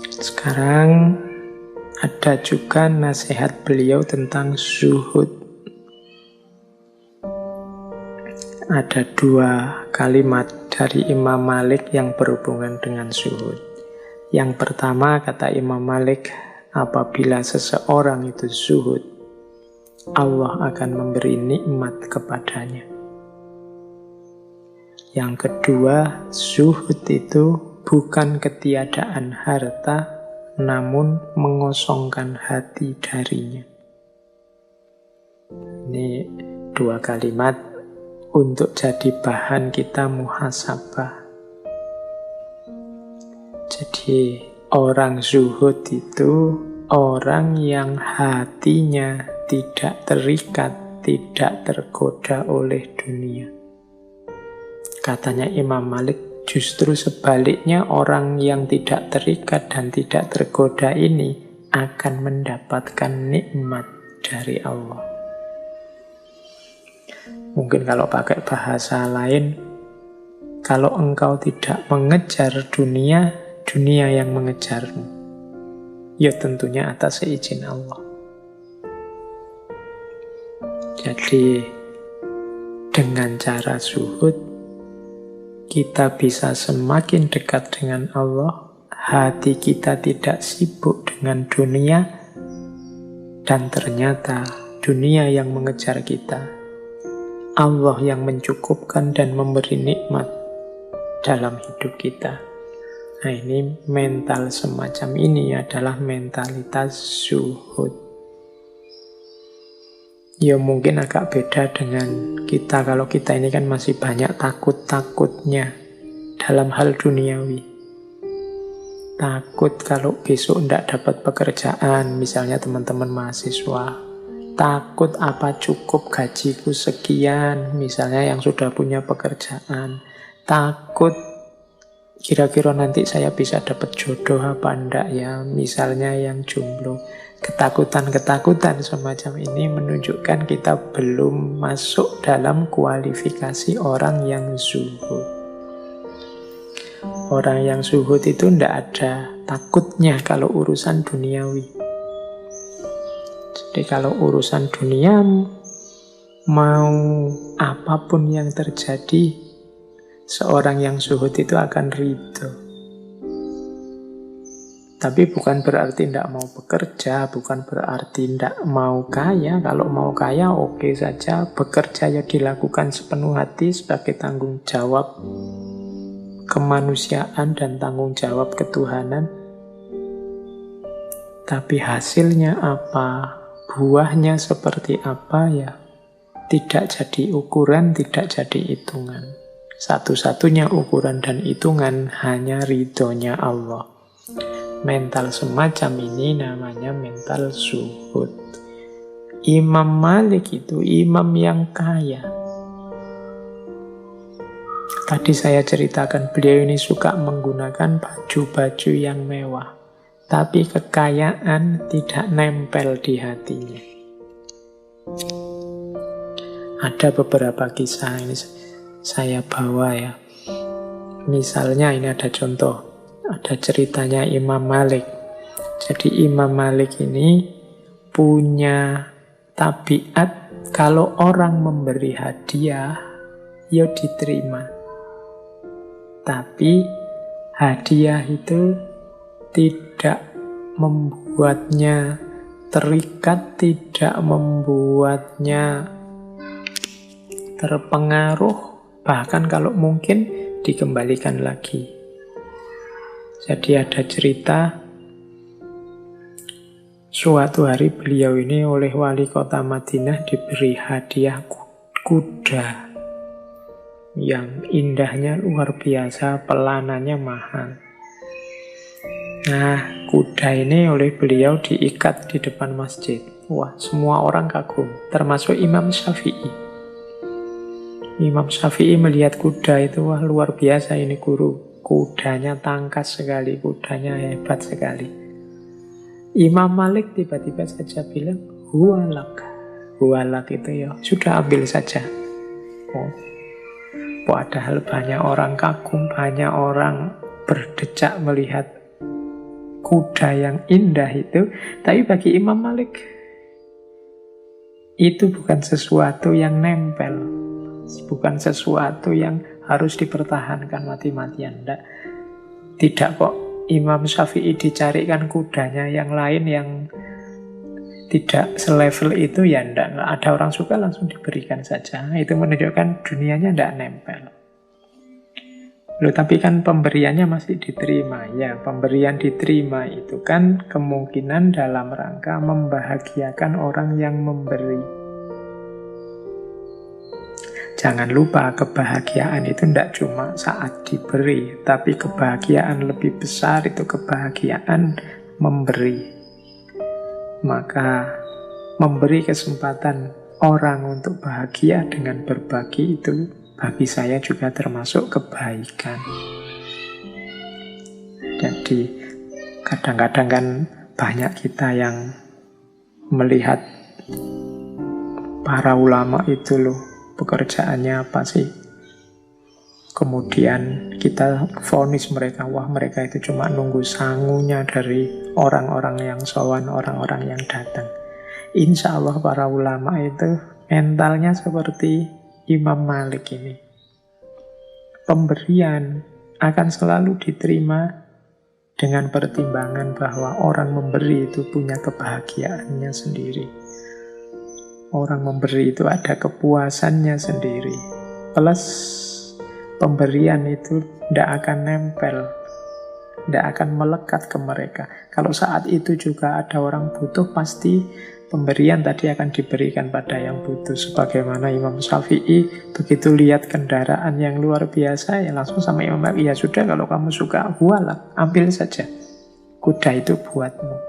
Sekarang ada juga nasihat beliau tentang zuhud. Ada 2 kalimat dari Imam Malik yang berhubungan dengan zuhud. Yang pertama, kata Imam Malik, apabila seseorang itu zuhud, Allah akan memberi nikmat kepadanya. Yang kedua, zuhud itu bukan ketiadaan harta, namun mengosongkan hati darinya. Ini 2 kalimat untuk jadi bahan kita muhasabah. Jadi orang zuhud itu orang yang hatinya tidak terikat, tidak tergoda oleh dunia. Katanya Imam Malik, justru sebaliknya orang yang tidak terikat dan tidak tergoda ini akan mendapatkan nikmat dari Allah. Mungkin kalau pakai bahasa lain, kalau engkau tidak mengejar dunia, dunia yang mengejarmu. Ya tentunya atas izin Allah. Jadi dengan cara zuhud, kita bisa semakin dekat dengan Allah, hati kita tidak sibuk dengan dunia, dan ternyata dunia yang mengejar kita, Allah yang mencukupkan dan memberi nikmat dalam hidup kita. Nah, ini mental semacam ini adalah mentalitas zuhud. Ya mungkin agak beda dengan kita, kalau kita ini kan masih banyak takut-takutnya dalam hal duniawi. Takut kalau besok tidak dapat pekerjaan, misalnya teman-teman mahasiswa. Takut apa cukup gajiku sekian, misalnya yang sudah punya pekerjaan. Takut kira-kira nanti saya bisa dapat jodoh apa enggak ya, misalnya yang jomblo. Ketakutan-ketakutan semacam ini menunjukkan kita belum masuk dalam kualifikasi orang yang zuhud. Orang yang zuhud itu tidak ada takutnya kalau urusan duniawi. Jadi kalau urusan dunia, mau apapun yang terjadi, seorang yang zuhud itu akan ridho. Tapi bukan berarti tidak mau bekerja, bukan berarti tidak mau kaya. Kalau mau kaya oke saja, bekerja ya dilakukan sepenuh hati sebagai tanggung jawab kemanusiaan dan tanggung jawab ketuhanan. Tapi hasilnya apa? Buahnya seperti apa ya? Tidak jadi ukuran, tidak jadi hitungan. Satu-satunya ukuran dan hitungan hanya ridhonya Allah. Mental semacam ini namanya mental zuhud. Imam Malik itu imam yang kaya. Tadi saya ceritakan beliau ini suka menggunakan baju-baju yang mewah. Tapi kekayaan tidak nempel di hatinya. Ada beberapa kisah ini saya bawa ya. Misalnya ini ada contoh. Ada ceritanya Imam Malik. Jadi Imam Malik ini punya tabiat kalau orang memberi hadiah, ya diterima. Tapi hadiah itu tidak membuatnya terikat, tidak membuatnya terpengaruh, bahkan kalau mungkin dikembalikan lagi. Jadi ada cerita, suatu hari beliau ini oleh wali kota Madinah diberi hadiah kuda yang indahnya luar biasa, pelanannya mahal. Nah, kuda ini oleh beliau diikat di depan masjid. Wah, semua orang kagum, termasuk Imam Syafi'i. Imam Syafi'i melihat kuda itu, wah luar biasa ini guru. Kudanya tangkas sekali, kudanya hebat sekali. Imam Malik tiba-tiba saja bilang, huwalak. Huwalak itu ya, sudah ambil saja. Oh. Padahal banyak orang kagum, banyak orang berdecak melihat kuda yang indah itu. Tapi bagi Imam Malik, itu bukan sesuatu yang nempel, bukan sesuatu yang harus dipertahankan mati-matian. Tidak kok. Imam Syafi'i dicarikan kudanya yang lain yang tidak selevel itu, ya enggak. Ada orang suka langsung diberikan saja. Itu menunjukkan dunianya enggak nempel. Loh, tapi kan pemberiannya masih diterima. Ya, pemberian diterima itu kan kemungkinan dalam rangka membahagiakan orang yang memberi. Jangan lupa, kebahagiaan itu tidak cuma saat diberi, tapi kebahagiaan lebih besar itu kebahagiaan memberi. Maka memberi kesempatan orang untuk bahagia dengan berbagi itu bagi saya juga termasuk kebaikan. Jadi kadang-kadang kan banyak kita yang melihat para ulama itu loh, pekerjaannya apa sih? Kemudian kita vonis mereka, wah mereka itu cuma nunggu sangunya dari orang-orang yang sowan, orang-orang yang datang. Insya Allah para ulama itu mentalnya seperti Imam Malik ini. Pemberian akan selalu diterima dengan pertimbangan bahwa orang memberi itu punya kebahagiaannya sendiri. Orang memberi itu ada kepuasannya sendiri. Plus pemberian itu tidak akan nempel, tidak akan melekat ke mereka. Kalau saat itu juga ada orang butuh, pasti pemberian tadi akan diberikan pada yang butuh. Sebagaimana Imam Syafi'i begitu lihat kendaraan yang luar biasa, ya langsung sama Imam Malik, ya sudah kalau kamu suka, bualah, ambil saja. Kuda itu buatmu.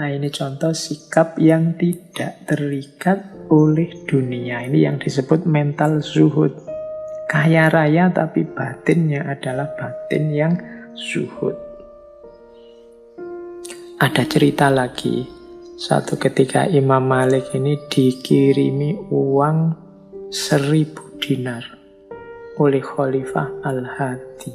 Nah, ini contoh sikap yang tidak terikat oleh dunia. Ini yang disebut mental zuhud. Kaya raya tapi batinnya adalah batin yang zuhud. Ada cerita lagi. Suatu ketika Imam Malik ini dikirimi uang 1000 dinar oleh Khalifah Al-Hadi.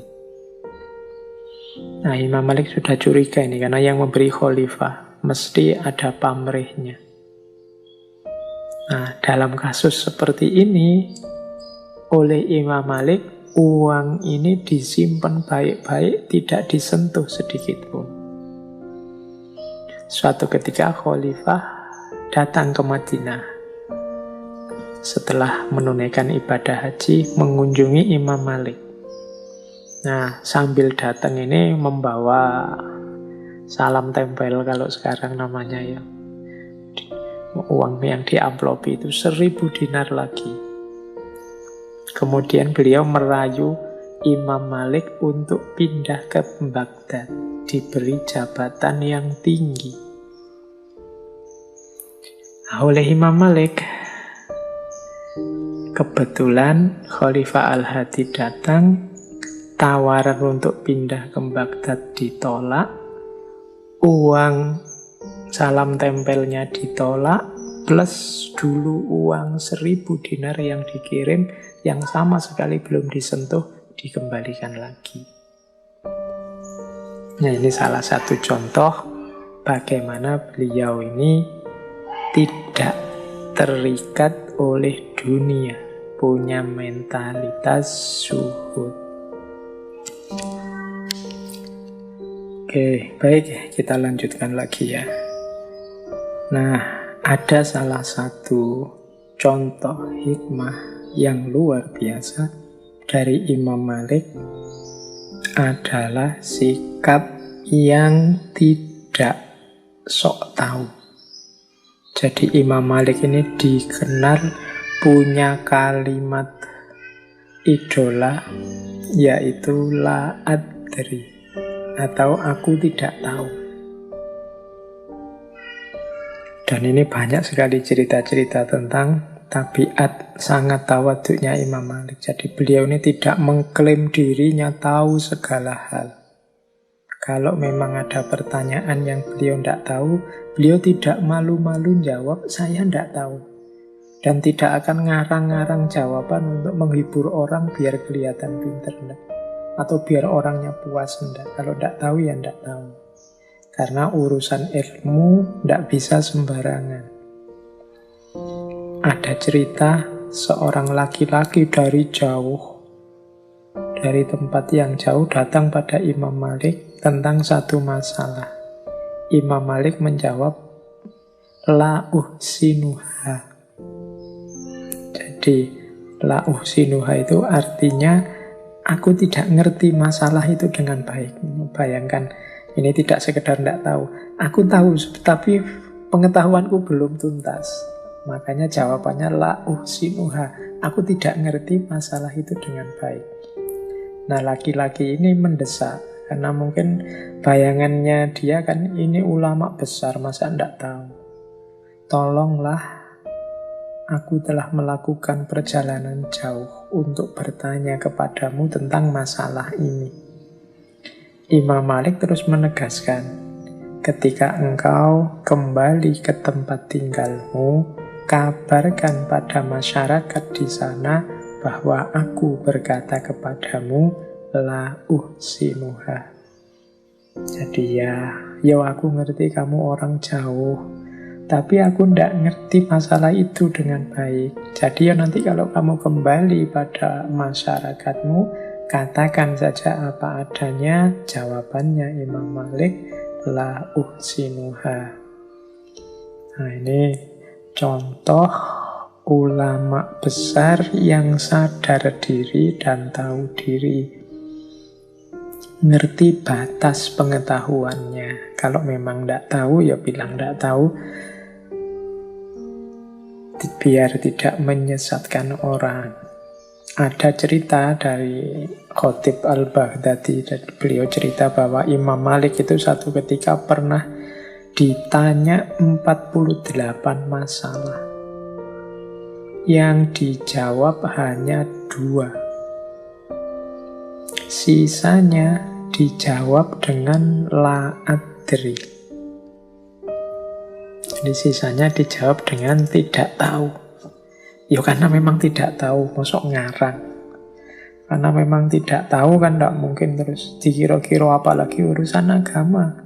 Nah, Imam Malik sudah curiga ini, karena yang memberi Khalifah mesti ada pamrihnya. Nah, dalam kasus seperti ini, oleh Imam Malik, uang ini disimpan baik-baik, tidak disentuh sedikit pun. Suatu ketika Khalifah datang ke Madinah. Setelah menunaikan ibadah haji, mengunjungi Imam Malik. Nah, sambil datang ini membawa salam tempel kalau sekarang namanya ya. Uang yang diamplopi itu 1000 dinar lagi. Kemudian beliau merayu Imam Malik untuk pindah ke Baghdad, diberi jabatan yang tinggi. Nah, oleh Imam Malik, kebetulan Khalifah Al-Hadi datang, tawaran untuk pindah ke Baghdad ditolak, uang salam tempelnya ditolak, plus dulu uang 1000 dinar yang dikirim, yang sama sekali belum disentuh, dikembalikan lagi. Nah, ini salah satu contoh bagaimana beliau ini tidak terikat oleh dunia, punya mentalitas zuhud. Oke, baik, kita lanjutkan lagi ya. Nah, ada salah satu contoh hikmah yang luar biasa dari Imam Malik adalah sikap yang tidak sok tahu. Jadi Imam Malik ini dikenal punya kalimat idola, yaitu la adri, atau aku tidak tahu. Dan ini banyak sekali cerita-cerita tentang tabiat sangat tawaduknya Imam Malik. Jadi beliau ini tidak mengklaim dirinya tahu segala hal. Kalau memang ada pertanyaan yang beliau tidak tahu, beliau tidak malu-malu jawab, saya tidak tahu. Dan tidak akan ngarang-ngarang jawaban untuk menghibur orang biar kelihatan pinter. Atau biar orangnya puas, enggak. Kalau enggak tahu ya enggak tahu. Karena urusan ilmu tidak bisa sembarangan. Ada cerita seorang laki-laki dari jauh, dari tempat yang jauh datang pada Imam Malik tentang satu masalah. Imam Malik menjawab, la uhsinuha. Jadi, la uhsinuha itu artinya aku tidak ngerti masalah itu dengan baik. Bayangkan, ini tidak sekedar tidak tahu. Aku tahu, tapi pengetahuanku belum tuntas. Makanya jawabannya la uhsinuha. Aku tidak ngerti masalah itu dengan baik. Nah, laki-laki ini mendesak. Karena mungkin bayangannya dia kan ini ulama besar, masa tidak tahu. Tolonglah, aku telah melakukan perjalanan jauh untuk bertanya kepadamu tentang masalah ini. Imam Malik terus menegaskan, ketika engkau kembali ke tempat tinggalmu, kabarkan pada masyarakat di sana bahwa aku berkata kepadamu, la uhsinuha. Jadi ya aku ngerti kamu orang jauh, tapi aku ndak ngerti masalah itu dengan baik. Jadi ya nanti kalau kamu kembali pada masyarakatmu, katakan saja apa adanya. Jawabannya Imam Malik, la uhsinuha. Nah, ini contoh ulama besar yang sadar diri dan tahu diri. Ngerti batas pengetahuannya. Kalau memang tidak tahu, ya bilang tidak tahu. Biar tidak menyesatkan orang. Ada cerita dari Khatib Al-Baghdadi. Beliau cerita bahwa Imam Malik itu satu ketika pernah ditanya 48 masalah. Yang dijawab hanya 2. Sisanya dijawab dengan la adri. Jadi sisanya dijawab dengan tidak tahu. Ya karena memang tidak tahu, mosok ngarang. Karena memang tidak tahu kan tidak mungkin terus dikira-kira apalagi urusan agama.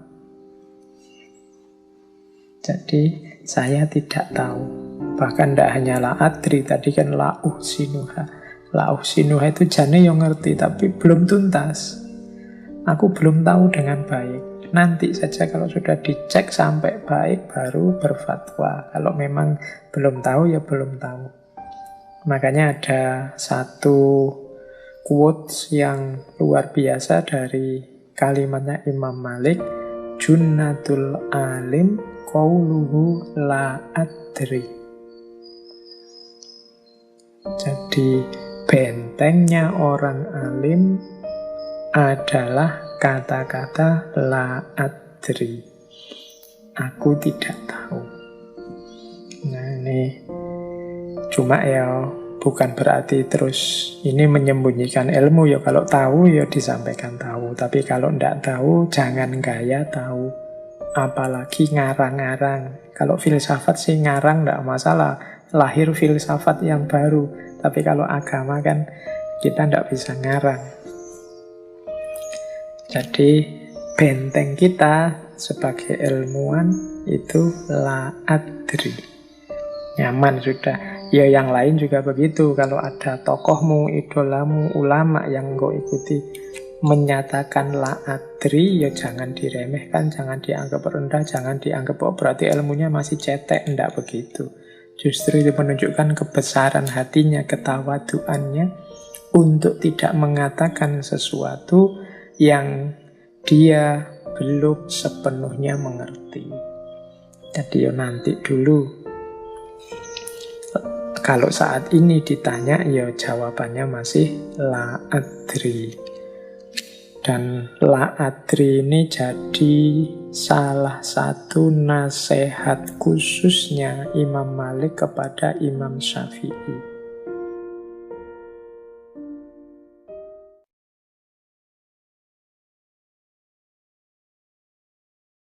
Jadi saya tidak tahu. Bahkan tidak hanya la adri, tadi kan la uhsinuha. La uhsinuha itu jane yang ngerti, tapi belum tuntas. Aku belum tahu dengan baik. Nanti saja kalau sudah dicek sampai baik, baru berfatwa. Kalau memang belum tahu, ya belum tahu. Makanya ada satu quotes yang luar biasa dari kalimatnya Imam Malik, Junnatul alim qauluhu la adri. Jadi bentengnya orang alim adalah kata-kata la adri. Aku tidak tahu. Nah ini cuma ya bukan berarti terus ini menyembunyikan ilmu. Ya kalau tahu ya disampaikan tahu. Tapi kalau tidak tahu jangan gaya tahu. Apalagi ngarang-ngarang. Kalau filsafat sih ngarang tidak masalah. Lahir filsafat yang baru. Tapi kalau agama kan kita tidak bisa ngarang. Jadi benteng kita sebagai ilmuwan itu la adri. Nyaman sudah. Ya yang lain juga begitu. Kalau ada tokohmu, idolamu, ulama yang engkau ikuti menyatakan la adri, ya jangan diremehkan, jangan dianggap rendah, jangan dianggap berarti ilmunya masih cetek. Tidak begitu. Justru itu menunjukkan kebesaran hatinya, ketawaduannya untuk tidak mengatakan sesuatu yang dia belum sepenuhnya mengerti. Jadi ya nanti dulu. Kalau saat ini ditanya, ya jawabannya masih la adri. Dan la adri ini jadi salah satu nasihat khususnya Imam Malik kepada Imam Syafi'i.